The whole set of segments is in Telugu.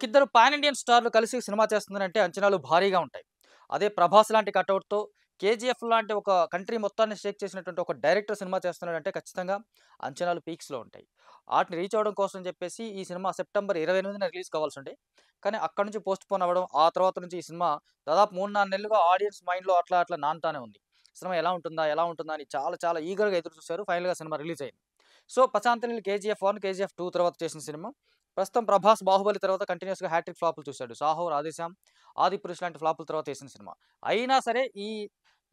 ఒకిద్దరు పాన్ ఇండియన్ స్టార్‌లు కలిసి సినిమా చేస్తున్నారంటే అంచనాలు భారీగా ఉంటాయి. అదే 'ప్రభాస్' లాంటి కటౌట్‌తో 'కేజీఎఫ్' లాంటి ఒక కంట్రీ మొత్తాన్ని షేక్ చేసినటువంటి ఒక డైరెక్టర్ సినిమా చేస్తున్నాడంటే ఖచ్చితంగా అంచనాలు పీక్స్‌లో ఉంటాయి. ఆటిని రీచ్ అవ్వడం కోసం అని చెప్పేసి ఈ సినిమా సెప్టెంబర్ 28న రిలీజ్ కావాల్సుండే. కానీ అక్కడి నుంచి పోస్ట్‌పోన్ అవ్వడం, ఆ తర్వాత నుంచి ఈ సినిమా దాదాపు 3, 4 నెలలుగా ఆడియన్స్ మైండ్‌లో అట్లా అట్లా నానుతానే ఉంది. సినిమా ఎలా ఉంటుందా? ఎలా ఉంటుందా? అని చాలా చాలా ఈగర్‌గా ఎదురు చూసారు. ఫైనల్‌గా సినిమా రిలీజ్ అయింది. సో, 'ప్రశాంత్ నీల్' 'కేజీఎఫ్ 1', 'కేజీఎఫ్ 2' తర్వాత చేసిన సినిమా. ప్రస్తుతం 'ప్రభాస్' 'బాహుబలి' తర్వాత కంటిన్యూయస్‌గా హ్యాట్రిక్ ఫ్లాపులు చూసాడు. 'సాహో', 'రాధేశ్యామ్', 'ఆదిపురుష్' లాంటి ఫ్లాపుల తర్వాత చేసిన సినిమా. అయినా సరే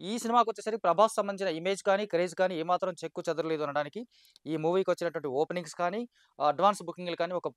ఈ సినిమాకొచ్చేసరికి 'ప్రభాస్' సంబంధించిన ఇమేజ్ కానీ, క్రేజ్ కానీ ఏమాత్రం చెక్కు చెదరలేదు అనడానికి ఈ మూవీకొచ్చినటువంటి ఓపెనింగ్స్ కానీ, అడ్వాన్స్ బుకింగ్‌లు కానీ ఒక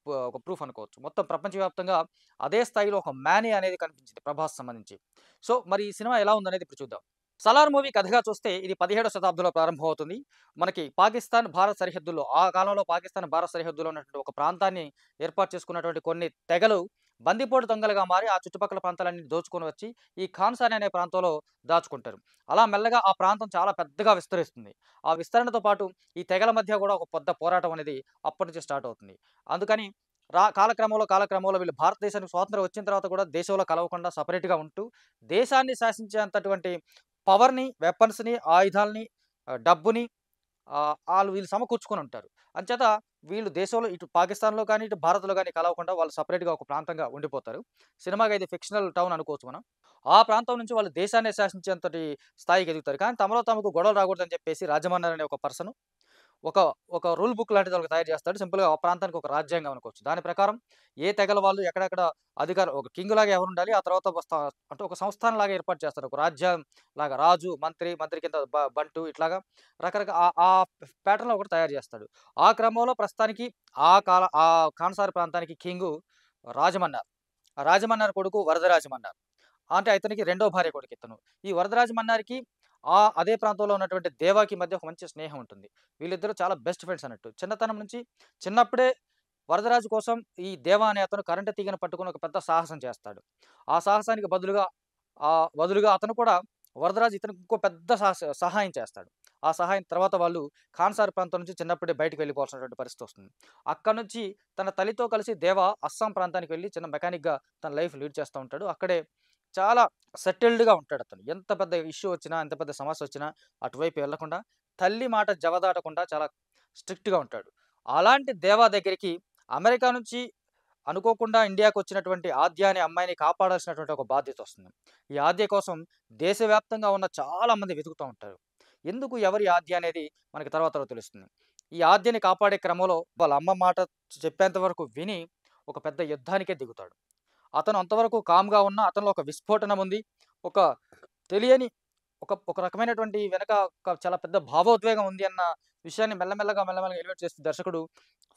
ప్రూఫ్ అనుకోవచ్చు. మొత్తం ప్రపంచవ్యాప్తంగా అదే స్థాయిలో ఒక మేనియా అనేది కనిపించింది 'ప్రభాస్' సంబంధించి. సో, మరి ఈ సినిమా ఎలా ఉందనేది ఇప్పుడు చూద్దాం. 'సలార్' మూవీ కథగా చూస్తే ఇది 17వ శతాబ్దంలో ప్రారంభమవుతుంది. మనకి పాకిస్తాన్, భారత్ సరిహద్దుల్లో ఆ కాలంలో పాకిస్తాన్, భారత్ సరిహద్దులో ఉన్నటువంటి ఒక ప్రాంతాన్ని ఏర్పాటు చేసుకున్నటువంటి కొన్ని తెగలు బందిపోటు దొంగలుగా మారి ఆ చుట్టుపక్కల ప్రాంతాలన్నీ దోచుకొని వచ్చి ఈ ఖాన్సాని అనే ప్రాంతంలో దాచుకుంటారు. అలా మెల్లగా ఆ ప్రాంతం చాలా పెద్దగా విస్తరిస్తుంది. ఆ విస్తరణతో పాటు ఈ తెగల మధ్య కూడా ఒక పెద్ద పోరాటం అనేది అప్పటి నుంచి స్టార్ట్ అవుతుంది. అందుకని కాలక్రమంలో వీళ్ళు భారతదేశానికి స్వాతంత్రం వచ్చిన తర్వాత కూడా దేశంలో కలవకుండా సెపరేట్‌గా ఉంటూ దేశాన్ని శాసించేంతటువంటి పవర్‌ని, వెపన్స్‌ని, ఆయుధాల్ని, డబ్బుని వీళ్ళు సమకూర్చుకొనుంటారు. అంచేత వీళ్ళు దేశంలో ఇటు పాకిస్తాన్‌లో గాని, ఇటు భారత్‌లో గాని కలవకుండా వాళ్ళు సెపరేట్‌గా ఒక ప్రాంతంగా ఉండిపోతారు. సినిమాకి ఇది ఫిక్షనల్ టౌన్ అనుకోవచ్చు మనం. ఆ ప్రాంతం నుంచి వాళ్ళు దేశాన్నే శాసించేంతటి స్థాయికి ఎదుగుతారు. కానీ తమలో తమకు గొడవలు రాకూడదని చెప్పేసి రాజమన్నారు అనే ఒక పర్సన్ ఒక ఒక రూల్ బుక్ లాంటిది ఒకటి తయారు చేస్తాడు. సింపుల్‌గా ఆ ప్రాంతానికి ఒక రాజ్యాంగం అనుకోవచ్చు. దాని ప్రకారం ఏ తెగల వాళ్ళు ఎక్కడెక్కడ అధికారం ఒక కింగ్‌లాగా ఎవరుండాలి. ఆ తర్వాత అంటే ఒక సంస్థానంలాగా ఏర్పాటు చేస్తారు. ఒక రాజ్యం లాగా రాజు, మంత్రి కింద బంటు ఇట్లాగా ఆ ప్యాటర్న్‌లో ఒకటి తయారు చేస్తాడు. ఆ క్రమంలో ప్రస్తుతానికి ఆ ఖాన్సార్ ప్రాంతానికి కింగు రాజమన్నారు. ఆ రాజమన్నారు కొడుకు వరదరాజమన్నారు. అంటే ఇతనికి రెండో భార్య కొడుకు ఇతను. ఈ వరదరాజ మన్నారికి అదే ప్రాంతంలో ఉన్నటువంటి దేవాకి మధ్య ఒక మంచి స్నేహం ఉంటుంది. వీళ్ళిద్దరూ చాలా బెస్ట్ ఫ్రెండ్స్ అన్నట్టు. చిన్నతనం నుంచి చిన్నప్పుడే వరదరాజు కోసం ఈ దేవా అనే అతను కరెంటు తీగను పట్టుకొని ఒక పెద్ద సాహసం చేస్తాడు. ఆ సాహసానికి బదులుగా అతను కూడా వరదరాజు ఇతనికి ఇంకో పెద్ద సహాయం చేస్తాడు. ఆ సహాయం తర్వాత వాళ్ళు ఖాన్సార్ ప్రాంతం నుంచి చిన్నప్పుడే బయటికి వెళ్ళిపోవాల్సినటువంటి పరిస్థితి వస్తుంది. అక్కడి నుంచి తన తల్లితో కలిసి దేవా అస్సాం ప్రాంతానికి వెళ్లి చిన్న మెకానిక్‌గా తన లైఫ్ లీడ్ చేస్తా ఉంటాడు. అక్కడే చాలా సెటిల్డ్‌గా ఉంటాడతను. ఎంత పెద్ద ఇష్యూ వచ్చినా, ఎంత పెద్ద సమస్యొచ్చినా అటువైపు వెళ్ళకుండా, తల్లి మాట జవదాటకుండా చాలా స్ట్రిక్ట్‌గా ఉంటాడు. అలాంటి దేవా దగ్గరికి అమెరికా నుంచి అనుకోకుండా ఇండియాకొచ్చినటువంటి ఆద్య అనే అమ్మాయిని కాపాడాల్సినటువంటి ఒక బాధ్యతొస్తుంది. ఈ ఆద్య కోసం దేశవ్యాప్తంగా ఉన్న చాలా మంది వెతుకుతా ఉంటారు. ఎందుకు ఎవరి ఆద్య అనేది మనకి తర్వాత తెలుస్తుంది. ఈ ఆద్యని కాపాడే క్రమంలో వాళ్ళ అమ్మ మాట చెప్పేంత వరకు విని, ఒక పెద్ద యుద్ధానికే దిగుతాడు. అతను అంతవరకు కామ్‌గా ఉన్నా అతనిలో ఒక విస్ఫోటనం ఉంది. ఒక తెలియని ఒక రకమైనటువంటి వెనక ఒక చాలా పెద్ద భావోద్వేగం ఉంది అన్న విషయాన్ని మెల్లమెల్లగా ఎలివేట్ చేస్తూ దర్శకుడు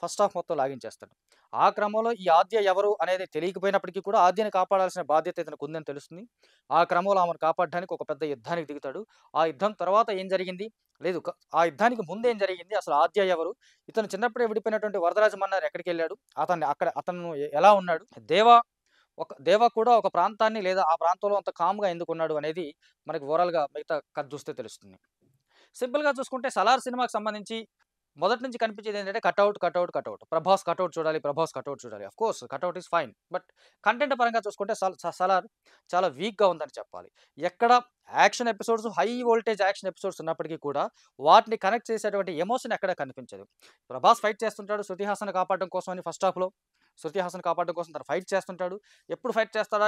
ఫస్ట్ హాఫ్ మొత్తం లాగించేస్తాడు. ఆ క్రమంలో ఈ ఆద్య ఎవరు అనేది తెలియకపోయినప్పటికీ కూడా ఆద్యని కాపాడాల్సిన బాధ్యత ఇతనికుందని తెలుస్తుంది. ఆ క్రమంలో ఆమెను కాపాడడానికి ఒక పెద్ద యుద్ధానికి దిగుతాడు. ఆ యుద్ధం తర్వాత ఏం జరిగింది? లేదు క ఆ యుద్ధానికి ముందేం జరిగింది? అసలు ఆద్య ఎవరు? ఇతను చిన్నప్పుడే విడిపోయినటువంటి వరదరాజ మన్నారు ఎక్కడికెళ్ళాడు? అతను ఎలా ఉన్నాడు? దేవ కూడా ఒక ప్రాంతాన్ని లేదా ఆ ప్రాంతంలో అంత కామ్‌గా ఎందుకున్నాడు అనేది మనకి ఓవరాల్‌గా మిగతా కథ చూస్తే తెలుస్తుంది. సింపుల్‌గా చూసుకుంటే 'సలార్' సినిమాకి సంబంధించి మొదటి నుంచి కనిపించేదేంటంటే కటౌట్. 'ప్రభాస్ కటౌట్' చూడాలి. Of course cutout is fine. But content పరంగా చూసుకుంటే 'సలార్' చాలా వీక్‌గా ఉందని చెప్పాలి. ఎక్కడ action episodes high voltage action episodes ఉన్నప్పటికీ కూడా వాటిని కనెక్ట్ చేసేటువంటి ఎమోషన్ ఎక్కడ కనిపించదు. 'ప్రభాస్' ఫైట్ చేస్తుంటాడు 'శృతి హాసన్' కాపాడడం కోసం అని ఫస్ట్ హాఫ్‌లో. 'శృతి హాసన్' కాపాడడం కోసం తను ఫైట్ చేస్తుంటాడు. ఎప్పుడు ఫైట్ చేస్తాడా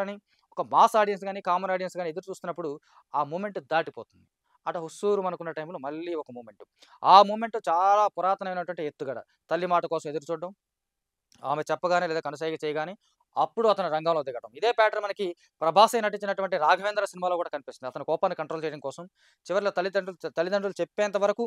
అని ఒక మాస్ ఆడియన్స్ గాని, కామన్ ఆడియన్స్ గాని ఎదురు చూస్తున్నప్పుడు ఆ మూమెంట్ దాటిపోతుంది. అటు హుస్సూరుమనుకున్న టైంలో మళ్ళీ ఒక మూమెంట్. ఆ మూమెంట్ చాలా పురాతనమైనటువంటి ఎత్తుగడ. తల్లి మాట కోసం ఎదురు చూడడం, ఆమె చెప్పగానే లేదా కనుసైగ చేయగానే అప్పుడు అతను రంగంలో దిగడం. ఇదే ప్యాటర్న్ మనకి 'ప్రభాసే' నటించినటువంటి 'రాఘవేంద్ర' సినిమాలో కూడా కనిపిస్తుంది. అతను కోపాన్ని కంట్రోల్ చేయడం కోసం చివరిలో తల్లిదండ్రులు చెప్పేంత వరకు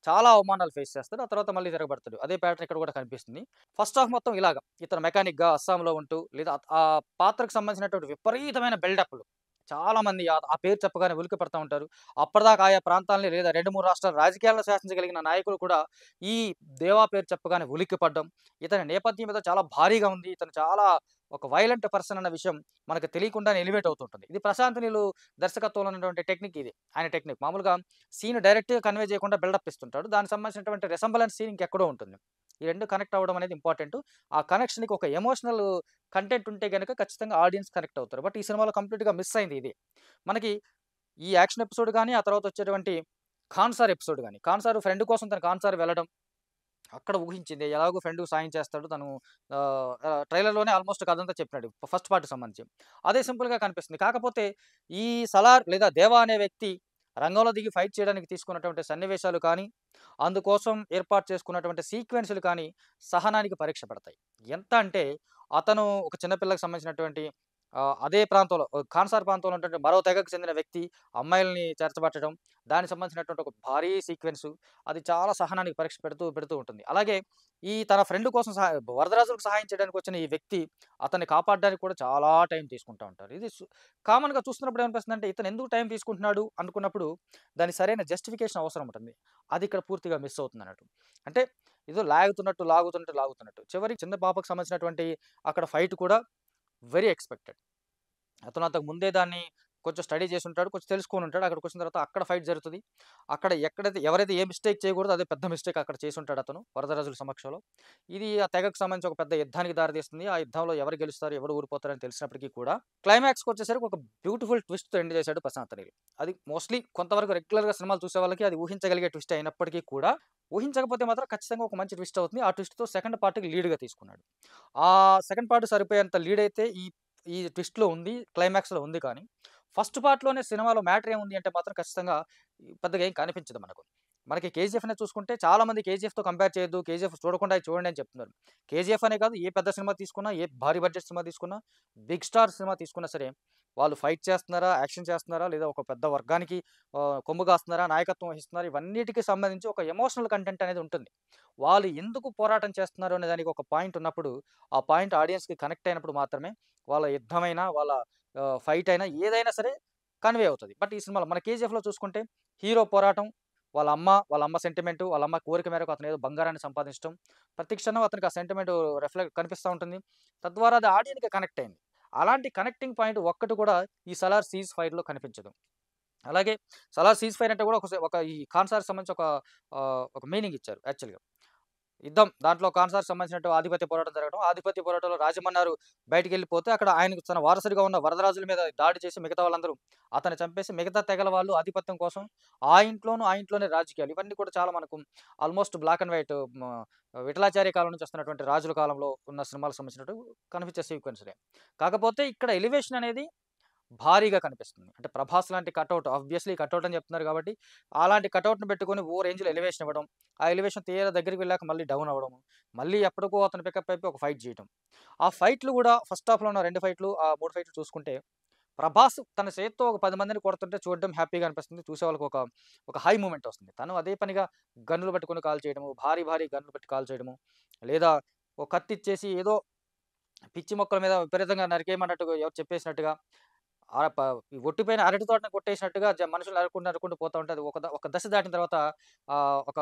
చాలా అవమానాలు ఫేస్ చేస్తాడు. ఆ తర్వాత మళ్ళీ తిరగబడతాడు. అదే ప్యాటర్న్ ఇక్కడ కూడా కనిపిస్తుంది. ఫస్ట్ హాఫ్ మొత్తం ఇలాగ ఇతను మెకానిక్‌గా అస్సాంలో ఉంటూ లేదా ఆ పాత్రకు సంబంధించినటువంటి విపరీతమైన బిల్డప్‌లు. చాలామంది ఆ పేరు చెప్పగానే ఉలిక్కి పడతా ఉంటారు. అప్పటిదాకా ఆయా ప్రాంతాల్ని లేదా 2, 3 రాష్ట్రాల రాజకీయాలను శాసించగలిగిన నాయకులు కూడా ఈ దేవా పేరు చెప్పగానే ఉలిక్కిపడడం. ఇతని నేపథ్యం మీద చాలా భారీగా ఉంది. ఇతను చాలా ఒక వయలెంట్ పర్సన్ అన్న విషయం మనకు తెలియకుండానే ఎలివేట్ అవుతుంటుంది. ఇది ప్రశాంత్ నీలు దర్శకత్వంలో ఉన్నటువంటి టెక్నిక్ ఇది. ఆయన టెక్నిక్. మామూలుగా సీన్ డైరెక్ట్‌గా కన్వే చేయకుండా బిల్డప్ ఇస్తుంటాడు. దానికి సంబంధించినటువంటి రెసెంబలెన్స్ సీన్ ఇంకెక్కడో ఉంటుంది. ఈ 2 కనెక్ట్ అవ్వడం అనేది ఇంపార్టెంటు. ఆ కనెక్షన్‌కి ఒక ఎమోషనల్ కంటెంట్ ఉంటే గనక ఖచ్చితంగా ఆడియన్స్ కనెక్ట్ అవుతారు. బట్ ఈ సినిమాలో కంప్లీట్‌గా మిస్ అయింది ఇది. మనకి ఈ యాక్షన్ ఎపిసోడ్ గాని, ఆ తర్వాత వచ్చేటువంటి 'ఖాన్ సార్' ఎపిసోడ్ గాని, 'ఖాన్ సార్' ఫ్రెండ్ కోసం తను 'ఖాన్ సార్' వెళ్ళడం, అక్కడ ఊహించింది ఎలాగో ఫ్రెండ్‌కి సాయం చేస్తాడు తను ట్రైలర్‌లోనే ఆల్మోస్ట్ కథంతా చెప్పినాడు. ఫస్ట్ పార్ట్‌కి సంబంధించి. అదే సింపుల్‌గా కనిపిస్తుంది. కాకపోతే ఈ 'సలార్' లేదా 'దేవా' అనే వ్యక్తి రంగంలో దిగి ఫైట్ చేయడానికి తీసుకున్నటువంటి సన్నివేశాలు కానీ, అందుకోసం ఏర్పాటు చేసుకున్నటువంటి సీక్వెన్స్‌లు కానీ, సహనానికి పరీక్ష పెడతాయి. ఎంత అంటే అతను ఒక చిన్న పిల్లకి సంబంధించినటువంటి అదే ప్రాంతంలో 'ఖాన్ సార్' ప్రాంతంలో ఉన్నటువంటి మరో తెగకు చెందిన వ్యక్తి అమ్మాయిల్ని చేర్చబట్టడం, దానికి సంబంధించినటువంటి ఒక భారీ సీక్వెన్సు అది చాలా సహనానికి పరీక్ష పెడుతూ ఉంటుంది. అలాగే ఈ తన ఫ్రెండ్ కోసం వరదరాజులకు సహాయం చేయడానికి వచ్చిన ఈ వ్యక్తి అతన్ని కాపాడడానికి కూడా చాలా టైం తీసుకుంటా ఉంటారు. ఇది కామన్‌గా చూస్తున్నప్పుడు ఏమనిపిస్తుందంటే ఇతను ఎందుకు టైం తీసుకుంటున్నాడు అనుకున్నప్పుడు దానికి సరైన జస్టిఫికేషన్ అవసరం ఉంటుంది. అది ఇక్కడ పూర్తిగా మిస్ అవుతుందన్నట్టు. అంటే ఏదో లాగుతున్నట్టు, లాగుతున్నట్టు. చివరికి చిన్న పాపకు సంబంధించినటువంటి అక్కడ ఫైట్ కూడా వెరీ ఎక్స్‌పెక్టెడ్. అతను అంతకు ముందే దాన్ని కొంచెం స్టడీ చేసుంటాడు. కొంచెం తెలుసుకొనుంటాడు. అక్కడికొచ్చిన తర్వాత అక్కడ ఫైట్ జరుగుతది. అక్కడ ఎవరైతే ఏ మిస్టేక్ చేయకూడదో అదే పెద్ద మిస్టేక్ అక్కడ చేసుంటాడతను వరదరాజుల సమక్షంలో. ఇది ఆ తెగకు సంబంధించి ఒక పెద్ద యుద్ధానికి దారితీస్తుంది. ఆ యుద్ధంలో ఎవరు గెలుస్తారు, ఎవరు ఓడిపోతారని తెలిసినప్పటికీ కూడా క్లైమాక్స్‌కొచ్చేసరికి ఒక బ్యూటిఫుల్ ట్విస్ట్‌తో ఎండ్ చేశాడు ప్రశాంత్ నీల్. అది మోస్ట్‌లీ కొంతవరకు రెగ్యులర్‌గా సినిమాలు చూసే వాళ్ళకి అది ఊహించగలిగే ట్విస్ట్ అయినప్పటికీ కూడా, ఊహించకపోతే మాత్రం ఖచ్చితంగా ఒక మంచి ట్విస్ట్ అవుతుంది. ఆ ట్విస్ట్‌తో సెకండ్ పార్ట్‌కి లీడ్‌గా తీసుకున్నాడు. ఆ సెకండ్ పార్ట్ సరిపోయేంత లీడ్ అయితే ఈ ఈ ట్విస్ట్‌లో ఉంది. క్లైమాక్స్‌లో ఉంది కానీ, ఫస్ట్ పార్ట్‌లోనే సినిమాలో మ్యాటర్ ఏముంది అంటే మాత్రం ఖచ్చితంగా పెద్దగా ఏం కనిపించదు మనకు. మనకి 'కేజీఎఫ్‌నే' చూసుకుంటే చాలామంది 'కేజీఎఫ్‌తో కంపేర్ చేయొద్దు. 'కేజీఎఫ్' చూడకుండా ఇది చూడండి అని చెప్తున్నారు. 'కేజీఎఫ్' అనే కాదు ఏ పెద్ద సినిమా తీసుకున్నా, ఏ భారీ బడ్జెట్ సినిమా తీసుకున్నా, బిగ్ స్టార్ సినిమా తీసుకున్నా సరే, వాళ్ళు ఫైట్ చేస్తున్నారా, యాక్షన్ చేస్తున్నారా, లేదా ఒక పెద్ద వర్గానికి కొమ్ము కాస్తున్నారా, నాయకత్వం వహిస్తున్నారా, ఇవన్నిటికి సంబంధించి ఒక ఎమోషనల్ కంటెంట్ అనేది ఉంటుంది. వాళ్ళు ఎందుకు పోరాటం చేస్తున్నారు అనే దానికి ఒక పాయింట్ ఉన్నప్పుడు, ఆ పాయింట్ ఆడియన్స్‌కి కనెక్ట్ అయినప్పుడు మాత్రమే వాళ్ళ యుద్ధమైనా, వాళ్ళ ఫైట్ అయినా ఏదైనా సరే కన్వే అవుతది. బట్ ఈ సినిమాలో మన 'కేజీఎఫ్‌లో' చూసుకుంటే హీరో పోరాటం, వాళ్ళ అమ్మ సెంటిమెంటు, వాళ్ళ అమ్మ కోరిక మేరకు అతనేదో బంగారాన్ని సంపాదించటం. ప్రతి క్షణం అతనికి ఆ సెంటిమెంటు కనిపిస్తా ఉంటుంది. తద్వారా అది ఆడియన్‌కి కనెక్ట్ అయింది. అలాంటి కనెక్టింగ్ పాయింట్ ఒక్కటి కూడా ఈ 'సలార్ సీజ్ ఫైర్‌లో' కనిపించదు. అలాగే 'సలార్ సీజ్ ఫైర్' అంటే కూడా ఒక ఈ కాన్సార్‌కి సంబంధించి ఒక మీనింగ్ ఇచ్చారు యాక్చువల్‌గా. యుద్ధం. దాంట్లో కాన్సార్‌కి సంబంధించినట్టు ఆధిపత్య పోరాటం జరగడం. ఆధిపత్య పోరాటంలో రాజమన్నారు బయటికెళ్ళిపోతే, అక్కడ ఆయనకు తన వారసుడిగా ఉన్న వరదరాజుల మీద దాడి చేసి మిగతా వాళ్ళందరూ అతన్ని చంపేసి, మిగతా తెగల వాళ్ళు ఆధిపత్యం కోసం ఆ ఇంట్లోనే రాజకీయాలు. ఇవన్నీ కూడా చాలా మనకు almost black and white Vithalacharya కాలం నుంచి వస్తున్నటువంటి రాజుల కాలంలో ఉన్న సినిమాలకు సంబంధించినట్టు కనిపించే సీక్వెన్స్‌లే. కాకపోతే ఇక్కడ ఎలివేషన్ అనేది భారీగా కనిపిస్తుంది. అంటే 'ప్రభాస్' లాంటి కటౌట్ ఆబ్వియస్‌లీ కటౌట్ అని చెప్తున్నారు కాబట్టి, అలాంటి కటౌట్‌ని పెట్టుకొని ఓ రేంజ్‌లో ఎలివేషన్ ఇవ్వడం. ఆ ఎలివేషన్ తీరా దగ్గరికి వెళ్ళాక మళ్ళీ డౌన్ అవ్వడం. మళ్ళీ ఎప్పటికో అతను పికప్ అయిపోయి ఒక ఫైట్ చేయటం. ఆ ఫైట్‌లు గూడా ఫస్ట్ హాఫ్‌లో ఉన్న 2 ఫైట్‌లు, ఆ 3 ఫైట్‌లు చూసుకుంటే 'ప్రభాస్' తన చేత్తో ఒక 10 మందిని కొడుతుంటే చూడడం హ్యాపీగా అనిపిస్తుంది. చూసేవాళ్ళకి ఒక హై మూమెంట్ వస్తుంది. తను అదే పనిగా గన్నులు పట్టుకొని కాల్చేయడము, భారీ గన్నులు పెట్టి కాల్చేయడము, లేదా ఒక కత్తిచ్చేసి ఏదో పిచ్చి మొక్కల మీద విపరీతంగా నరికేయమన్నట్టుగా ఎవరో చెప్పేసినట్టుగా ఆహ్, ప ఈ ఒట్టిపోయిన అరటి తోటని కొట్టేసినట్టుగా మనుషులు నరుక్కుంటూ పోతా ఉంటే అది ఒక దశ దాటిన తర్వాత ఒక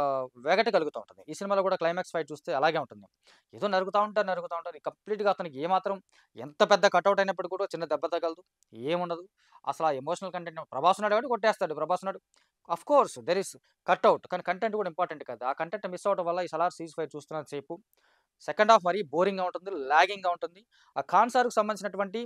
వెగటు కలుగుతా ఉంటది. ఈ సినిమాలో కూడా క్లైమాక్స్ ఫైట్ చూస్తే అలాగే ఉంటుంది. ఏదో నరుకుతా ఉంటారు. కంప్లీట్‌గా అతనికి ఏమాత్రం ఎంత పెద్ద కటౌట్ అయినప్పటికి కూడా చిన్న దెబ్బ తగలదు. ఏముండదు. అసలు ఆ ఎమోషనల్ కంటెంట్ 'ప్రభాస్' ఉన్నాడు కాబట్టి కొట్టేస్తాడు. 'ప్రభాస్' ఉన్నాడు. Of course there is cutout. కానీ కంటెంట్ కూడా ఇంపార్టెంట్ కదా! ఆ కంటెంట్ మిస్ అవ్వడం వల్ల ఈ 'సలార్ సీజ్ ఫైర్' చూస్తున్నంత సేపు సెకండ్ హాఫ్ మరీ బోరింగ్‌గా ఉంటుంది. లాగింగ్‌గా ఉంటుంది. ఆ 'ఖాన్ సార్‌కి' సంబంధించినటువంటి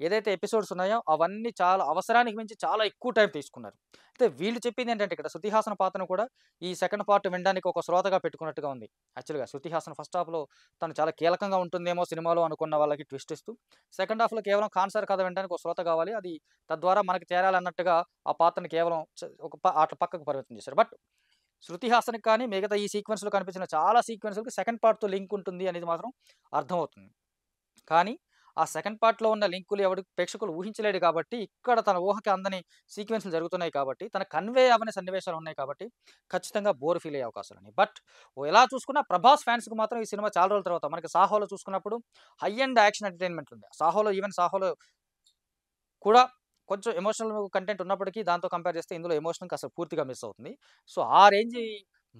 ఏదైతే ఎపిసోడ్స్ ఉన్నాయో అవన్నీ చాలా అవసరానికి మించి చాలా ఎక్కువ టైం తీసుకున్నారు. అయితే వీళ్ళు చెప్పిందేంటంటే ఇక్కడ 'శృతి హాసన్' పాత్రను కూడా ఈ సెకండ్ పార్ట్ వినడానికి ఒక శ్రోతగా పెట్టుకున్నట్టుగా ఉంది. యాక్చువల్‌గా 'శృతి హాసన్' ఫస్ట్ హాఫ్‌లో తను చాలా కీలకంగా ఉంటుందేమో సినిమాలో అనుకున్న వాళ్ళకి ట్విస్ట్ ఇస్తూ, సెకండ్ హాఫ్‌లో కేవలం 'ఖాన్ సార్' కథ వినడానికి ఒక శ్రోత కావాలి. అది తద్వారా మనకి చేరాలన్నట్టుగా ఆ పాత్రని కేవలం అట్లా పక్కకు పరిమితం చేశారు. బట్ 'శృతి హాసన్‌కి' కానీ మిగతా ఈ సీక్వెన్స్‌లో కనిపించిన చాలా సీక్వెన్స్‌లకి సెకండ్ పార్ట్‌తో లింక్ ఉంటుంది అనేది మాత్రం అర్థమవుతుంది. కానీ, ఆ సెకండ్ పార్ట్‌లో ఉన్న లింకులు ప్రేక్షకులు ఊహించలేడు కాబట్టి, ఇక్కడ తన ఊహకి అందని సీక్వెన్స్‌లు జరుగుతున్నాయి కాబట్టి, తన కన్వే అవ్వని సన్నివేశాలు ఉన్నాయి కాబట్టి, ఖచ్చితంగా బోర్ ఫీల్ అయ్యే అవకాశాలున్నాయి. బట్ ఎలా చూసుకున్నా 'ప్రభాస్' ఫ్యాన్స్‌కి మాత్రం ఈ సినిమా చాలా రోజుల తర్వాత మనకి 'సాహోలో' చూసుకున్నప్పుడు హై ఎండ్ యాక్షన్ ఎంటర్‌టైన్‌మెంట్ ఉంది. 'సాహోలో' కూడా కొంచెం ఎమోషనల్ కంటెంట్ ఉన్నప్పటికీ దాంతో కంపేర్ చేస్తే ఇందులో ఎమోషన్ అసలు పూర్తిగా మిస్ అవుతుంది. సో, ఆ రేంజ్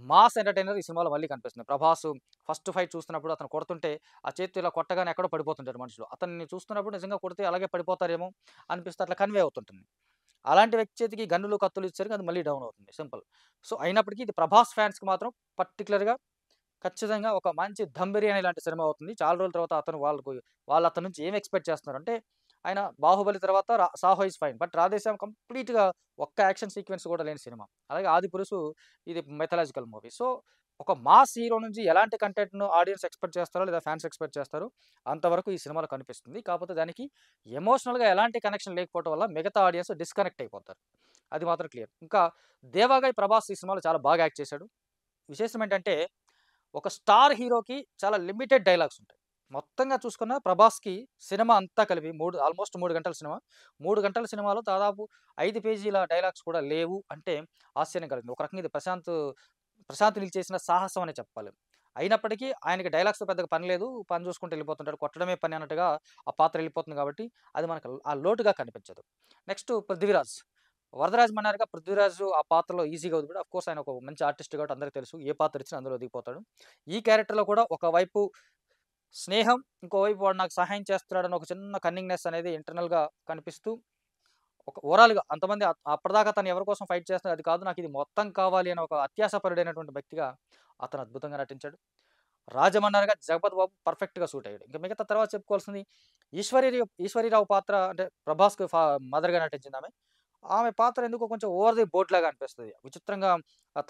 మాస్ ఎంటర్‌టైనర్ ఈ సినిమాలో మళ్ళీ కనిపిస్తుంది. 'ప్రభాస్' ఫస్ట్ ఫైట్ చూస్తున్నప్పుడు అతను కొడుతుంటే, ఆ చేత్తో ఇలా కొట్టగానే ఎక్కడో పడిపోతుంటారు మనుషులు. అతన్ని చూస్తున్నప్పుడు నిజంగా కొడితే అలాగే పడిపోతారేమో అనిపిస్తే అట్లా కన్వే అవుతుంటుంది. అలాంటి వ్యక్తి చేతికి గన్నులు, కత్తులు ఇచ్చేసరికి అది మళ్ళీ డౌన్ అవుతుంది. సింపుల్. సో, అయినప్పటికీ ఇది 'ప్రభాస్' ఫ్యాన్స్‌కి మాత్రం పర్టిక్యులర్‌గా ఖచ్చితంగా ఒక మంచి 'ధమ్ బిర్యానీ' లాంటి సినిమా అవుతుంది. చాలా రోజుల తర్వాత వాళ్ళు అతని నుంచి ఏం ఎక్స్‌పెక్ట్ చేస్తున్నారు అంటే, ఆయన 'బాహుబలి' తర్వాత 'Saaho is fine.' But 'Radhe Shyam' కంప్లీట్‌గా ఒక్క యాక్షన్ సీక్వెన్స్ కూడా లేని సినిమా. అలాగే 'ఆదిపురుషు' ఇది మైథలాజికల్ మూవీ. సో, ఒక మాస్ హీరో నుంచి ఎలాంటి కంటెంట్‌ను ఆడియన్స్ ఎక్స్‌పెక్ట్ చేస్తారో, లేదా ఫ్యాన్స్ ఎక్స్‌పెక్ట్ చేస్తారో, అంతవరకు ఈ సినిమాలో కనిపిస్తుంది. కాకపోతే దానికి ఎమోషనల్‌గా ఎలాంటి కనెక్షన్ లేకపోవడం వల్ల మిగతా ఆడియన్స్ డిస్కనెక్ట్ అయిపోతారు. అది మాత్రం క్లియర్. ఇంకా 'దేవాగయ్' 'ప్రభాస్' ఈ సినిమాలో చాలా బాగా యాక్ట్ చేశాడు. విశేషం ఏంటంటే ఒక స్టార్ హీరోకి చాలా లిమిటెడ్ డైలాగ్స్ ఉంటాయి. మొత్తంగా చూసుకున్న 'ప్రభాస్‌కి' సినిమా అంతా కలిపి ఆల్మోస్ట్ 3 గంటల సినిమా. 3 గంటల సినిమాలో దాదాపు 5 పేజీల డైలాగ్స్ కూడా లేవు అంటే ఆశ్చర్యం కలుగుతుంది. ఒక రకంగా ఇది ప్రశాంత్ నీల్ చేసిన సాహసం అనే చెప్పాలి. అయినప్పటికీ ఆయనకి డైలాగ్స్‌తో పెద్దగా పని లేదు. పని చూసుకుంటూ వెళ్ళిపోతుంటాడు. కొట్టడమే పని అన్నట్టుగా ఆ పాత్ర వెళ్ళిపోతుంది కాబట్టి అది మనకు ఆ లోటుగా కనిపించదు. నెక్స్ట్ 'పృథ్వీరాజ్.' వరదరాజ్ మన్నారుగా 'పృథ్వీరాజ్' ఆ పాత్రలో ఈజీగా ఒదిగాడు. ఆఫ్‌కోర్స్ ఆయన ఒక మంచి ఆర్టిస్ట్ కాబట్టి అందరికి తెలుసు. ఏ పాత్ర ఇచ్చినా అందులో ఒదిగిపోతాడు. ఈ క్యారెక్టర్‌లో కూడా ఒకవైపు స్నేహం, ఇంకోవైపు వాడు నాకు సహాయం చేస్తున్నాడని ఒక చిన్న కన్నింగ్‌నెస్ అనేది ఇంటర్నల్‌గా కనిపిస్తూ ఒక ఓవరాల్‌గా అంతమంది అప్పటిదాకా తను ఎవరి కోసం ఫైట్ చేస్తున్నాడో అది కాదు. నాకిది మొత్తం కావాలి అని ఒక అత్యాశాపరుడైనటువంటి వ్యక్తిగా అతను అద్భుతంగా నటించాడు. రాజమన్నారుగా 'జగపతి బాబు' పర్ఫెక్ట్‌గా సూట్ అయ్యాడు. ఇంక మిగతా తర్వాత చెప్పుకోవాల్సింది ఈశ్వరీరావు పాత్ర అంటే 'ప్రభాస్‌కి' మదర్‌గా నటించిందామె. ఆమె పాత్ర ఎందుకో కొంచెం ఓవర్ ది బోర్డ్ లాగా అనిపిస్తది. విచిత్రంగా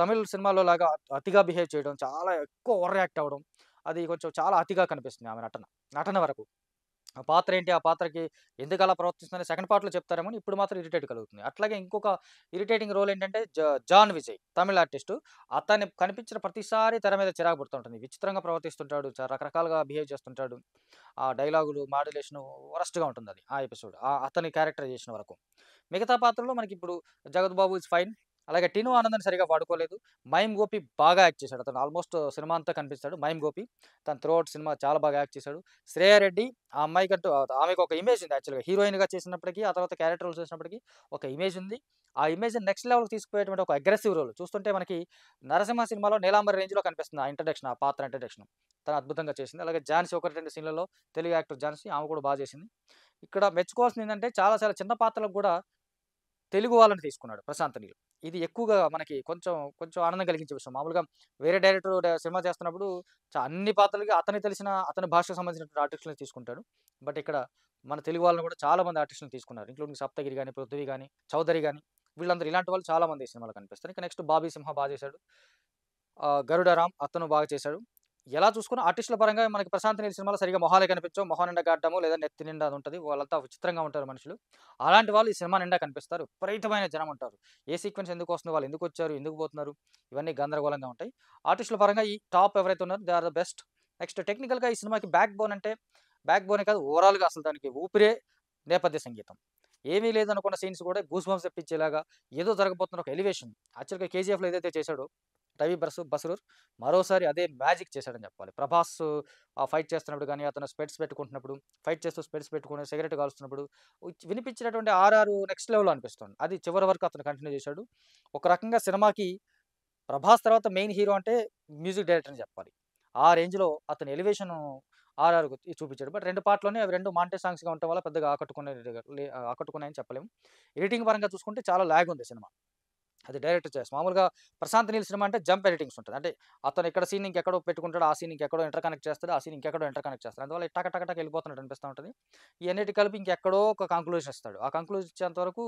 తమిళ్ సినిమాలో లాగా అతిగా బిహేవ్ చేయడం, చాలా ఎక్కువ ఓవర్ యాక్ట్ అవ్వడం. అది కొంచెం చాలా అతిగా కనిపిస్తుంది ఆమె నటన. నటన వరకు. ఆ పాత్ర ఏంటి? ఆ పాత్రకి ఎందుకలా ప్రవర్తిస్తుందని సెకండ్ పార్ట్‌లో చెప్తారేమో గాని, ఇప్పుడు మాత్రం ఇరిటేట్ కలుగుతుంది. అట్లాగే ఇంకొక ఇరిటేటింగ్ రోల్ ఏంటంటే 'జాన్ విజయ్' తమిళ్ ఆర్టిస్టు. అతను కనిపించిన ప్రతిసారి తెర మీద చిరాకు పుడుతూ ఉంటుంది. విచిత్రంగా ప్రవర్తిస్తుంటాడు. రకరకాలుగా బిహేవ్ చేస్తుంటాడు. ఆ డైలాగులు, మాడ్యులేషను వరస్ట్‌గా ఉంటుందది. ఆ ఎపిసోడ్. అతని క్యారెక్టరైజేషన్ వరకు. మిగతా పాత్రల్లో మనకిప్పుడు 'జగత్ బాబు' ఈజ్ ఫైన్. అలాగే 'టిను ఆనంద్‌ని' సరిగ్గా వాడుకోలేదు. 'మహేమ్ గోపి' బాగా యాక్ట్ చేశాడు. అతను ఆల్మోస్ట్ సినిమా అంతా కనిపిస్తాడు 'మహేమ్ గోపి.' తను త్రూ ఔట్ సినిమా చాలా బాగా యాక్ట్ చేశాడు. 'శ్రేయ రెడ్డి' ఆ అమ్మాయికంటూ ఆమెకు ఒక ఇమేజ్ ఉంది యాక్చువల్‌గా. హీరోయిన్‌గా చేసినప్పటికి, ఆ తర్వాత క్యారెక్టర్ రోల్ చేసినప్పటికి ఒక ఇమేజ్ ఉంది. ఆ ఇమేజ్‌ని నెక్స్ట్ లెవెల్‌కి తీసుకుపోయేటువంటి ఒక అగ్రెసివ్ రోల్. చూస్తుంటే మనకి 'నరసింహ' సినిమాలో 'నీలాంబరి' రేంజ్‌లో కనిపిస్తుంది ఆ ఇంట్రడక్షన్, ఆ పాత్ర ఇంట్రడక్షన్. తను అద్భుతంగా చేసింది. అలాగే 'ఝాన్సీ' 1, 2 సీన్‌లలో తెలుగు యాక్టర్ 'ఝాన్సీ' ఆమె కూడా చేసింది. ఇక్కడ మెచ్చుకోవాల్సింది ఏందంటే చాలా చాలా చిన్న పాత్రలకు కూడా తెలుగు వాళ్ళని తీసుకున్నాడు 'ప్రశాంత్ నీల్.' ఇది ఎక్కువగా మనకి కొంచెం ఆనందం కలిగించే విషయం. మామూలుగా వేరే డైరెక్టర్ సినిమా చేస్తున్నప్పుడు అన్ని పాత్రలకి అతనికి తెలిసిన అతని భాషకు సంబంధించినటువంటి ఆర్టిస్ట్‌లని తీసుకుంటాడు. బట్ ఇక్కడ మన తెలుగు వాళ్ళని కూడా చాలా మంది ఆర్టిస్ట్‌లని తీసుకున్నారు. ఇంక్లూడింగ్ 'సప్తగిరి' గాని, 'పృథ్వీ' గాని, 'చౌదరి' గాని వీళ్ళందరూ ఇలాంటి వాళ్ళు చాలా మంది ఈ సినిమాలో కనిపిస్తారు. ఇక నెక్స్ట్ 'బాబీ సింహ' చేశాడు. 'గరుడారాం' అతను బాగా చేశాడు. ఎలా చూసుకున్నా ఆర్టిస్ట్‌ల పరంగా మనకి 'ప్రశాంత్ నీల్' సినిమాలో సరిగ్గా మొహాలే కనిపించవు. మొహం నిండా గడ్డము లేదా నెత్తి నిండా అదుంటది. వాళ్ళంతా విచిత్రంగా ఉంటారు మనుషులు. అలాంటి వాళ్ళు ఈ సినిమా నిండా కనిపిస్తారు. విపరీతమైన జనం ఉంటారు. ఏ సీక్వెన్స్ ఎందుకొస్తుంది? వాళ్ళు ఎందుకొచ్చారు? ఎందుకు పోతున్నారు? ఇవన్నీ గందరగోళంగా ఉంటాయి. ఆర్టిస్ట్‌ల పరంగా ఈ టాప్ ఎవరైతే ఉన్నారో they are the best. Next టెక్నికల్‌గా ఈ సినిమాకి బ్యాక్ బోనే కాదు ఓవరాల్‌గా అసలు దానికి ఊపిరే నేపథ్య సంగీతం. ఏమీ లేదనుకున్న సీన్స్ కూడా గూస్ బంప్స్ తెప్పించేలాగా ఏదో జరగబోతున్న ఒక ఎలివేషన్. యాక్చువల్‌గా 'కేజీఎఫ్‌లో' ఏదైతే చేశాడో రవి బస్రూర్ మరోసారి అదే మ్యాజిక్ చేశాడని చెప్పాలి. 'ప్రభాస్' ఫైట్ చేస్తున్నప్పుడు గాని, అతను స్పెట్స్ పెట్టుకుంటున్నప్పుడు, ఫైట్ చేస్తూ స్పెట్స్ పెట్టుకొని సిగరెట్ కాలుస్తున్నప్పుడు వినిపించినటువంటి ఆర్ఆర్ నెక్స్ట్ లెవెల్‌లో అనిపిస్తుంది. అది చివరి వరకు అతను కంటిన్యూ చేశాడు. ఒక రకంగా సినిమాకి 'ప్రభాస్' తర్వాత మెయిన్ హీరో అంటే మ్యూజిక్ డైరెక్టర్ అని చెప్పాలి. ఆ రేంజ్‌లో అతని ఎలివేషను 'ఆర్ఆర్‌కు' చూపించాడు. బట్ 2 పార్ట్‌లోనే అవి 2 మాంటే సాంగ్స్‌గా ఉండటం వల్ల పెద్దగా ఆకట్టుకున్నాయని చెప్పలేము. ఎడిటింగ్ పరంగా చూసుకుంటే చాలా లాగ్ ఉంది సినిమా. అది డైరెక్టర్ చాయిస్. మామూలుగా 'ప్రశాంత్ నీల్' సినిమా అంటే జంప్ ఎడిటింగ్స్ ఉంటది. అంటే అతను ఇక్కడ సీన్ ఇంకెక్కడో పెట్టుకుంటాడు. ఆ సీన్ ఇంకెక్కడో ఇంటర్ కనెక్ట్ చేస్తాడు. ఆ సీన్ ఇంకెక్కడో ఇంటర్ కనెక్ట్ చేస్తాడు. అందువల్ల టక టక టక వెళ్ళిపోతున్నట్టు అనిపిస్తా ఉంటది. ఇయన్నిటి కలిపి ఇంకెక్కడో ఒక కంక్లూజన్ ఇస్తాడు. ఆ కంక్లూజన్ ఇచ్చేంత వరకు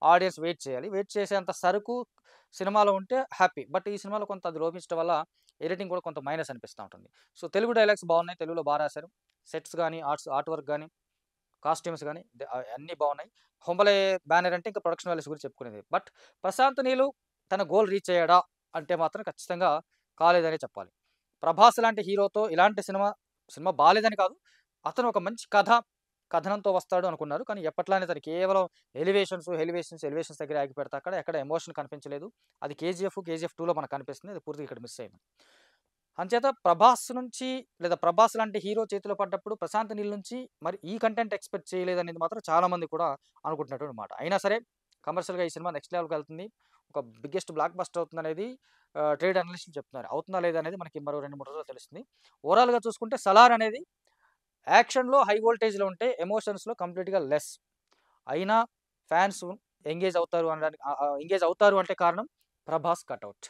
ఆడియన్స్ వెయిట్ చేయాలి. వెయిట్ చేసేంత సరుకు సినిమాలో ఉంటే హ్యాపీ. బట్ ఈ సినిమాలో కొంత అది లోపించడం వల్ల ఎడిటింగ్ కూడా కొంత మైనస్ అనిపిస్తా ఉంటుంది. సో, తెలుగు డైలాగ్స్ బాగున్నాయి. తెలుగులో రాశారు. సెట్స్ గాని, ఆర్ట్ వర్క్ గాని, కాస్ట్యూమ్స్ గాని అన్నీ బావున్నాయి. 'హొంబలే' బ్యానర్ అంటే ఇంకా ప్రొడక్షన్ వాల్యూస్ గురించి చెప్పుకునేది. బట్ 'ప్రశాంత్ నీలు' తన గోల్ రీచ్ అయ్యాడా? అంటే మాత్రం ఖచ్చితంగా కాలేదనే చెప్పాలి. 'ప్రభాస్' లాంటి హీరోతో ఇలాంటి సినిమా బాలేదని కాదు. అతను ఒక మంచి కథనంతో వస్తాడు అనుకున్నారు. కానీ ఎప్పట్లానే తను కేవలం ఎలివేషన్స్ దగ్గరే ఆగిపెడితే ఎక్కడ ఎమోషన్ కనిపించలేదు. అది 'కేజీఎఫ్ 2లో మనకు కనిపిస్తుంది. అది పూర్తిగా ఇక్కడ మిస్ అయింది. అంచేత 'ప్రభాస్' నుంచి లేదా 'ప్రభాస్' లాంటి హీరో చేతిలో పడ్డప్పుడు 'ప్రశాంత్ నీల్' నుంచి మరి ఈ కంటెంట్ ఎక్స్‌పెక్ట్ చేయలేదనేది మాత్రం చాలా మంది కూడా అనుకుంటున్నటువంటి మాట. అయినా సరే కమర్షియల్‌గా ఈ సినిమా నెక్స్ట్ లెవెల్‌కెళ్తుంది. ఒక బిగ్గెస్ట్ బ్లాక్ బస్టర్ అవుతుందనేది ట్రేడ్ అనలిస్టులు చెప్తున్నారు. అవుతుందా లేదా అనేది మనకి మరో 2, 3 రోజుల్లో తెలుస్తుంది. ఓవరాల్‌గా చూసుకుంటే 'సలార్' అనేది యాక్షన్‌లో హై వోల్టేజ్‌లో ఉంటే ఎమోషన్స్‌లో కంప్లీట్‌గా లెస్. అయినా ఫ్యాన్స్ ఎంగేజ్ అవుతారు అంటే కారణం 'ప్రభాస్' కటౌట్.